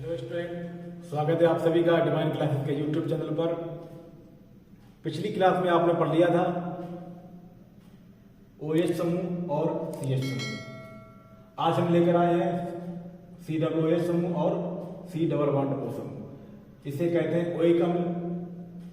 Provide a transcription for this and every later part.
Hello student, स्वागत है आप सभी का डिवाइन क्लासेस के यूट्यूब चैनल पर। पिछली क्लास में आपने पढ़ लिया था OH समूह और CH समूह। आज हम लेकर आए हैं COOH समूह और C डबल बॉन्ड O समूह। इसे कहते हैं ओइक अम्ल।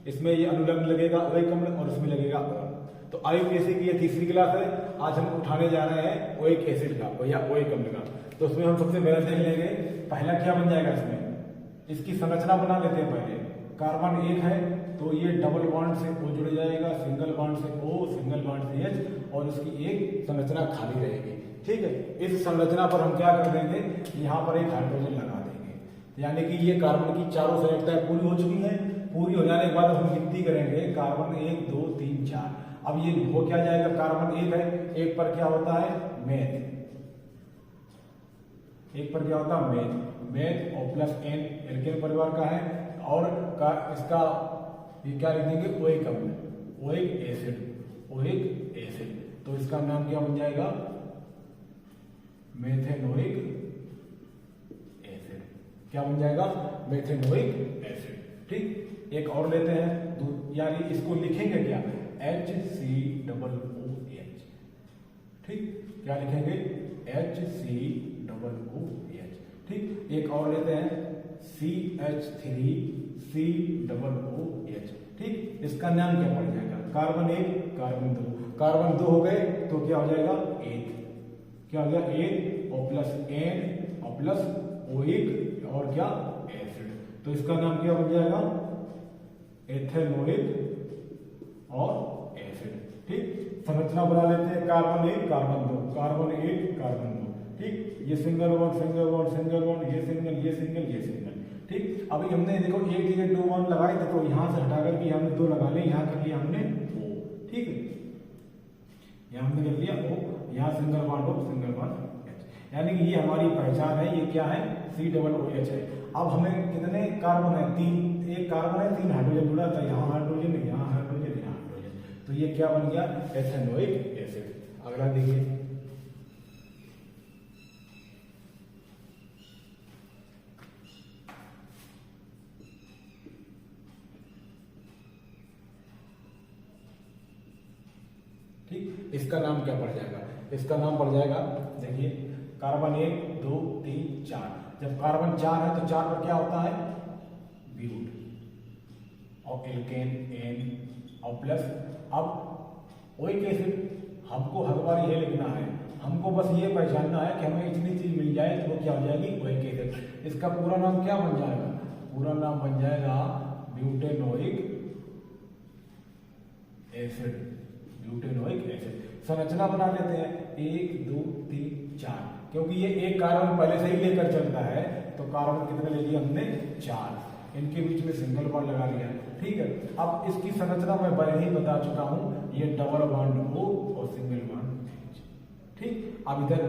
इसमें ये अनुलग्न लगेगा ओइक अम्ल और इसमें लगेगा ओन। तो IUPAC की ये तीसरी क्लास है। आज हम उठाने जा रहे हैं ओइक एसिड का या ओइक अम्ल का। तो उसमें हम सबसे पहले देख लेंगे पहला क्या बन जाएगा। इसमें इसकी संरचना बना लेते हैं। पहले कार्बन एक है तो ये डबल बॉन्ड से O जुड़ जाएगा, सिंगल बॉन्ड से O, सिंगल बॉन्ड से H और इसकी एक संरचना खाली रहेगी। ठीक है, इस संरचना पर हम क्या कर देंगे, यहाँ पर एक हाइड्रोजन लगा देंगे। यानी कि ये कार्बन की चारों संयोजकताएं पूरी हो चुकी हैं। पूरी हो जाने के बाद हम गिनती करेंगे कार्बन 1 2 3 4। अब ये हो क्या जाएगा, कार्बन एक है, एक पर क्या होता है मेथ, एक पर क्या होता है meth O plus N alkane परिवार का है और इसका ये क्या लिख देंगे ओइक अम्ल, ओइक एसिड, ओइक एसिड। तो इसका नाम क्या बन जाएगा मेथेनोइक एसिड। क्या बन जाएगा मेथेनोइक एसिड। ठीक, एक और लेते हैं, यानी इसको लिखेंगे क्या HCOOH। ठीक, क्या लिखेंगे HCOOH। ठीक, एक और लेते हैं CH3COOH। ठीक, इसका नाम क्या पड़ जाएगा कार्बन एक कार्बन दो, कार्बन दो हो गए तो क्या हो जाएगा एक, क्या हो गया एक O plus N O plus oic और क्या एसिड। तो इसका नाम क्या बन जाएगा एथेनोइक और एसिड। ठीक, संरचना बना लेते हैं कार्बन एक कार्बन दो, कार्बन एक कार्बन दो। ठीक, ये single bond single bond single bond, ये सिंगल ये सिंगल ये सिंगल। ठीक, अभी हमने देखो एक जगह दो बॉन्ड लगाए थे तो यहां से हटाकर के हमने दो लगा लिए, यहां कर लिया हमने O। ठीक है, यहां हमने कर लिया O, यहां single bond O single bond H। यानी कि ये हमारी पहचान है, ये क्या है COOH है। अब हमें कितने कार्बन है, तीन, एक कार्बन है तीन हाइड्रोजन जुड़ा था, यहाँ हाइड्रोजन यहाँ हाइड्रोजन यहाँ हाइड्रोजन। तो ये क्या बन गया एथेनोइक एसिड। अगला देखिए, ठीक, इसका नाम क्या पड़ जाएगा, इसका नाम पड़ जाएगा देखिए कार्बन 1 2 3 4। जब कार्बन 4 है तो 4 पर क्या होता है ब्यूट और एल्केन N और प्लस। अब ओइक एसिड हमको हर बार ये लिखना है, हमको बस ये पहचानना है कि हमें इतनी चीज मिल जाए तो वो क्या हो जाएगी ओइक एसिड। इसका पूरा नाम क्या बन जाएगा, पूरा नाम बन जाएगा ब्यूटेनोइक एसिड, ब्यूटेनोइक एसिड। संरचना बना लेते हैं 1 2 3 4, क्योंकि ये एक कार्बन पहले से ही लेकर चलता है तो कार्बन कितने ले लिया हमने 4, इनके बीच में सिंगल बॉन्ड लगा लिया। ठीक है, अब इसकी संरचना मैं पहले ही बता चुका हूं, ये डबल बॉन्ड O और सिंगल बॉन्ड H। ठीक, अब इधर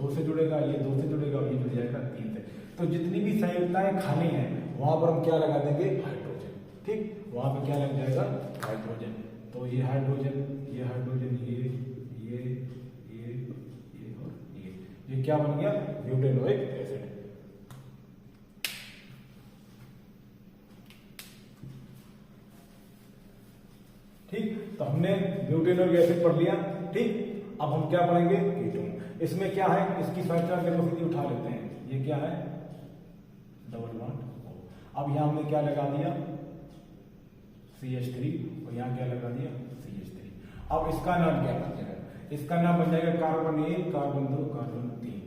2 से जुड़ेगा, ये 2 से जुड़ेगा और ये जुड़ जाएगा 3 से। तो जितनी भी संयुक्ताएं खाली हैं वहां पर हम क्या लगा देंगे हाइड्रोजन। ठीक, वहां पर क्या लग जाएगा हाइड्रोजन। तो ये हाइड्रोजन ये हाइड्रोजन ये और ये क्या बन गया ब्यूटेनोइक एसिड। ठीक, तो हमने ब्यूटेनोइक एसिड पढ़ लिया। ठीक, अब हम क्या पढ़ेंगे कीटोन। इसमें क्या है, इसकी संरचना देखो सीधी उठा लेते हैं। ये क्या है डबल बॉन्ड O। अब यहां हमने क्या लगा दिया CH3 और यहाँ क्या लगा दिया CH3। अब इसका नाम क्या बन जाएगा, इसका नाम बन जाएगा कार्बन 1 कार्बन 2 कार्बन 3।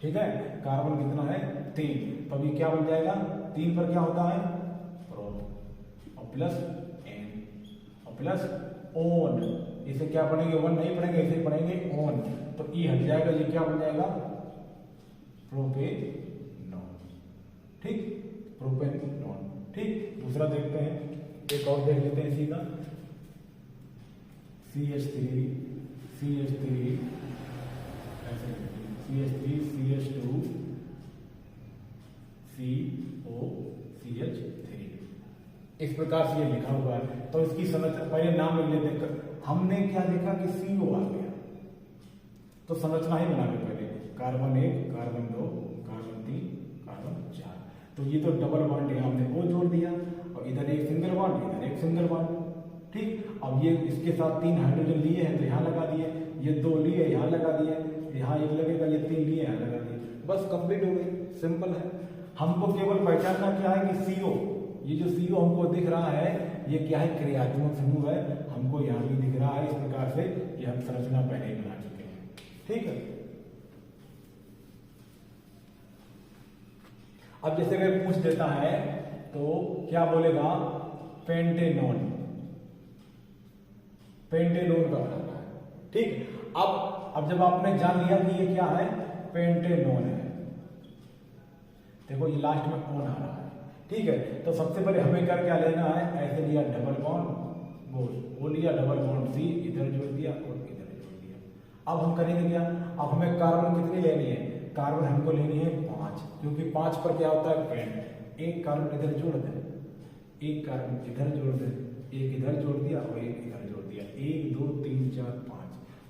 ठीक है, कार्बन कितना है 3, तो अभी क्या बन जाएगा 3 पर क्या होता है प्रोप और प्लस N और प्लस ओन। इसे क्या पढ़ेंगे वन नहीं पढ़ेंगे, इसे पढ़ेंगे ओन। तो E हट जाएगा, ये क्या बन जाएगा प्रोपेनॉन। ठीक, प्रोपेनॉन। ठीक, दूसरा देखते हैं, एक और देख लेते हैं इसी का CH3 CH3 CH3 CH2 CO CH3। इस प्रकार से ये लिखा हुआ है। तो इसकी संरचना पहले नाम लिख लेते हैं। हमने क्या देखा कि CO आ गया तो संरचना ही बना लो पहले, कार्बन 1 कार्बन 2 कार्बन 3 कार्बन 4। तो ये तो डबल बॉन्ड यहाँ हमने O जोड़ दिया और इधर एक सिंगल बॉन्ड, इधर एक सिंगल बॉन्ड। ठीक, अब ये इसके साथ 3 हाइड्रोजन लिए हैं तो यहाँ लगा दिए, ये 2 लिए यहाँ लगा दिए, यहाँ 1 लगेगा, ये 3 लिए यहाँ लगा दिए, बस कंप्लीट हो गई। सिंपल है। हमको केवल पहचानना क्या है कि CO, ये जो CO हमको दिख रहा है ये क्या है, क्रियात्मक समूह है, हमको यहाँ भी दिख रहा है। इस प्रकार से ये हम संरचना पहले ही बना चुके हैं। ठीक है, अब जैसे अगर पूछ देता है तो क्या बोलेगा, पेंटेनॉन, पेंटेनॉन का बनाना है। ठीक, अब जब आपने जान लिया कि ये क्या है, पेंटेनॉन है, देखो ये लास्ट में ऑन आ रहा है। ठीक है, तो सबसे पहले हमें क्या लेना है, ऐसे लिया डबल बॉन्ड, वो लिया डबल बॉन्ड C, इधर जोड़ दिया और इधर जोड़ दिया। अब हम करेंगे क्या, अब हमें कार्बन कितनी लेनी है, कार्बन हमको लेनी है 5, क्योंकि 5 पर क्या होता है, पेंट। एक कार्बन इधर जोड़ दे, एक कार्बन इधर जोड़ दे, एक इधर जोड़ दिया और एक इधर जोड़ दिया, 1 2 3 4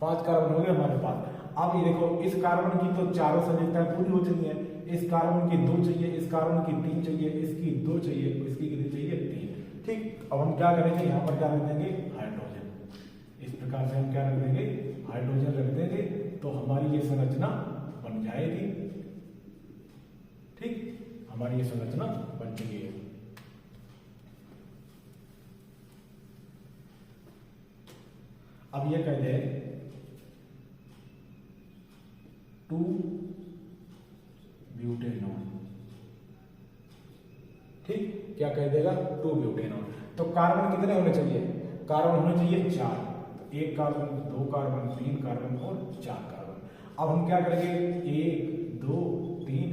5 कार्बन हो गए हमारे पास। अब ये देखो, इस कार्बन की तो चारों संयुक्ताएं पूरी हो चुकी है, इस कार्बन की 2 चाहिए, इस कार्बन की 3 चाहिए, इसकी 2 चाहिए, इसकी कितनी चाहिए, 3। ठीक, अब हम क्या करेंगे, यहाँ पर क्या रख देंगे, हाइड्रोजन। इस प्रकार से हम क्या रख देंगे, हाइड्रोजन रख देंगे, तो हमारी ये संरचना बन जाएगी। ठीक, हमारी ये संरचना बन चुकी है। अब ये कहते हैं 2 ब्यूटेनॉन। ठीक, क्या कह देगा, 2 ब्यूटेनॉन। तो कार्बन कितने होने चाहिए, कार्बन होने चाहिए 4, तो 1 कार्बन, 2 कार्बन, 3 कार्बन और 4 कार्बन। अब हम क्या करेंगे, 1 2 3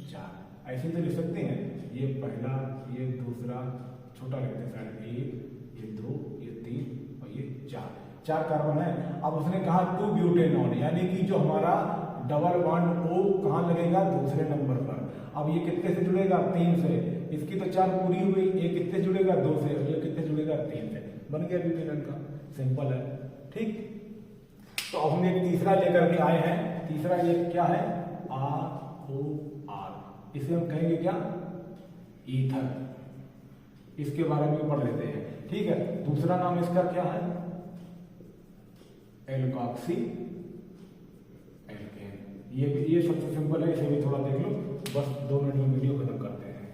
4 ऐसे तो लिख सकते हैं, ये पहला, ये दूसरा, छोटा लिखते हैं शायद, 1 ये 2 ये 3 और ये 4 कार्बन है। अब उसने कहा 2 ब्यूटेनॉन, यानी कि जो हमारा डबल बॉन्ड O कहाँ लगेगा, दूसरे नंबर पर। अब ये कितने से जुड़ेगा, 3 से, इसकी तो 4 पूरी हुई, ये कितने जुड़ेगा, 2 से, और ये कितने जुड़ेगा, 3 से, बन गया ब्यूटेनॉन का। सिंपल है। ठीक, तो अब हम एक तीसरा लेकर के आए हैं। तीसरा ये क्या है, ROR, इसे हम कहेंगे क्या, ईथर। इसके बारे में पढ़ लेते हैं। ठीक है, दूसरा नाम इसका क्या है, एल्कॉक्सी एल्केन। ये सबसे सिंपल है, इसे भी थोड़ा देख लो, बस 2 मिनट में वीडियो खत्म करते हैं।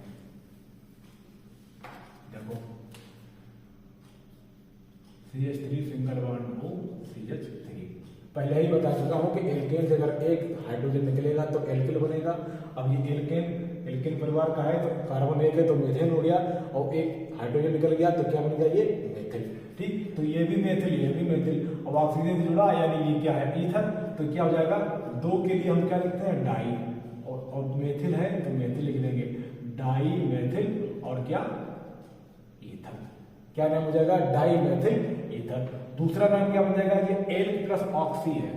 देखो, CH3 single bond O CH3, पहले ही बता चुका हूं कि एल्केन से अगर एक हाइड्रोजन निकलेगा तो एल्किल बनेगा। अब ये एल्केन परिवार का है, तो कार्बन 1 है तो मीथेन हो गया, और एक हाइड्रोजन निकल गया तो क्या बन गया, ये मेथिल। ठीक, तो ये भी मेथिल, ये भी मेथिल। अब ऑक्सीजन से जुड़ा, यानी ये क्या है, ईथर। तो क्या हो जाएगा, 2 के लिए हम क्या लिखते हैं, डाई, और मेथिल है तो मेथिल लिख देंगे, डाई मेथिल और क्या, ईथर। क्या नाम हो जाएगा, डाई मेथिल ईथर। दूसरा नाम क्या बन जाएगा, ये एल्क प्लस ऑक्सी है,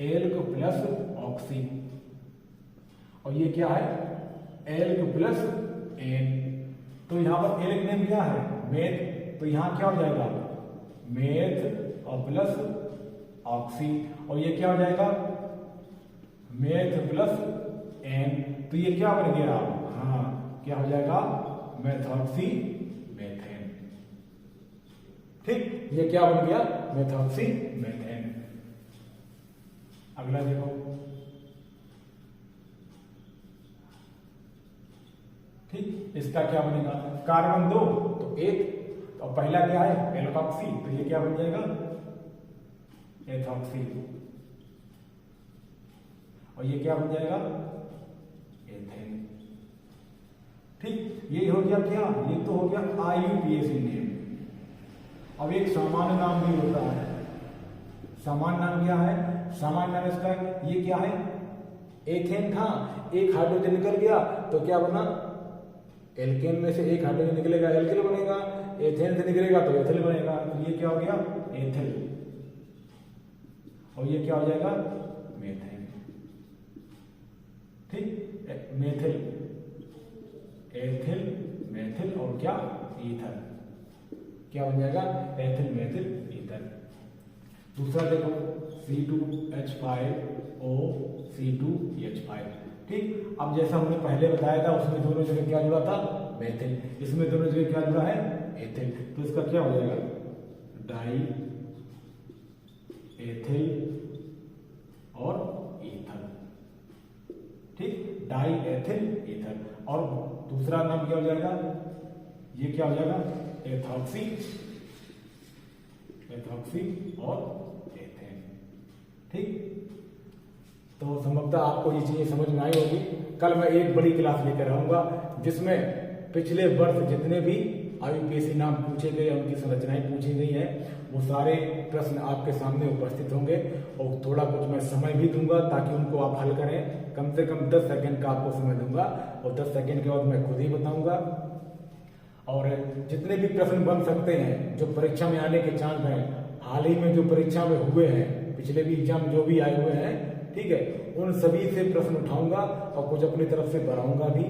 एल्क प्लस ऑक्सी, और ये क्या है, एल्क प्लस एन। तो यहां पर एल्क नेम क्या है, मेथ, तो यहां क्या हो जाएगा, मेथ और प्लस ऑक्सी, और ये क्या हो जाएगा, मेथ प्लस एन। तो ये क्या बन गया, हाँ क्या हो जाएगा, मेथॉक्सी मेथेन। ठीक, ये क्या बन गया, मेथॉक्सी मेथेन। अगला देखो, ठीक, इसका क्या बनेगा, कार्बन 2 तो 1, और पहला क्या है, एल्कॉक्सी, तो ये क्या बन जाएगा, एथॉक्सी, और ये क्या बन जाएगा, एथेन। ठीक, ये हो गया क्या, ये तो हो गया IUPAC नेम। अब एक सामान्य नाम भी होता है। सामान्य नाम क्या है, सामान्य नाम इसका, ये क्या है, एथेन था, एक हाइड्रोजन निकल गया तो क्या बना, एल्केन में से एक हाइड्रोजन निकलेगा, एल्किल बनेगा, एथेन से निकलेगा तो एथिल बनेगा। तो ये क्या हो गया, एथिल, और ये क्या हो जाएगा, मेथेन। ठीक, मेथिल, एथिल, मेथिल और क्या, ईथर, क्या बन जाएगा, एथिल मेथिल ईथर। दूसरा देखो, C2H5O C2H5। ठीक। अब जैसा हमने पहले बताया था उसमें दोनों जगह क्या जुड़ा था, मेथिल, इसमें दोनों जगह क्या जुड़ा है, एथिल, तो इसका क्या हो जाएगा, डाई एथिल और ईथर, ठीक, डाई एथिल ईथर। और दूसरा नाम क्या हो जाएगा, ये क्या हो जाएगा, एथॉक्सी, एथॉक्सी और एथेन, ठीक। तो संभवतः आपको ये चीजें समझ में आई होगी। कल मैं एक बड़ी क्लास लेकर आऊंगा जिसमें पिछले वर्ष जितने भी IUPAC नाम पूछे गए, उनकी संरचनाएं पूछी गई हैं, वो सारे प्रश्न आपके सामने उपस्थित होंगे और थोड़ा कुछ मैं समय भी दूंगा ताकि उनको आप हल करें। कम से कम 10 सेकंड का आपको समय दूंगा और 10 सेकंड के बाद मैं खुद ही बताऊंगा। और जितने भी प्रश्न बन सकते हैं जो परीक्षा में आने के चांस हैं, हाल ही में जो परीक्षा में हुए हैं, पिछले भी एग्जाम जो भी आए हुए हैं, ठीक है, उन सभी से प्रश्न उठाऊंगा और कुछ अपनी तरफ से बढ़ाऊंगा भी।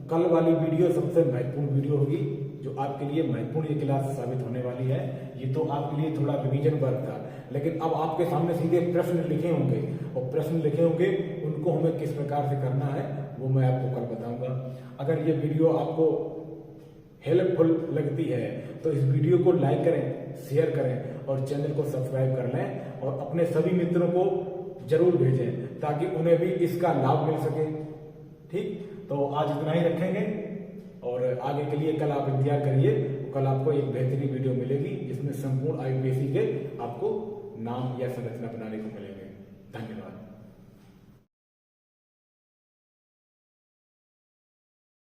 कल वाली वीडियो सबसे महत्वपूर्ण वीडियो होगी, जो आपके लिए महत्वपूर्ण ये क्लास साबित होने वाली है। ये तो आपके लिए थोड़ा रिवीजन वर्क था, लेकिन अब आपके सामने सीधे प्रश्न लिखे होंगे और प्रश्न लिखे होंगे उनको हमें किस प्रकार से करना है वो मैं आपको कल बताऊंगा। अगर ये वीडियो आपको हेल्पफुल लगती है तो इस वीडियो को लाइक करें, शेयर करें और चैनल को सब्सक्राइब कर लें और अपने सभी मित्रों को जरूर भेजें ताकि उन्हें भी इसका लाभ मिल सके, ठीक। तो आज इतना ही रखेंगे और आगे के लिए कल आप इंतजार करिए, कल आपको एक बेहतरीन वीडियो मिलेगी जिसमें संपूर्ण IUPAC के आपको नाम या संरचना बनाने को मिलेंगे। धन्यवाद।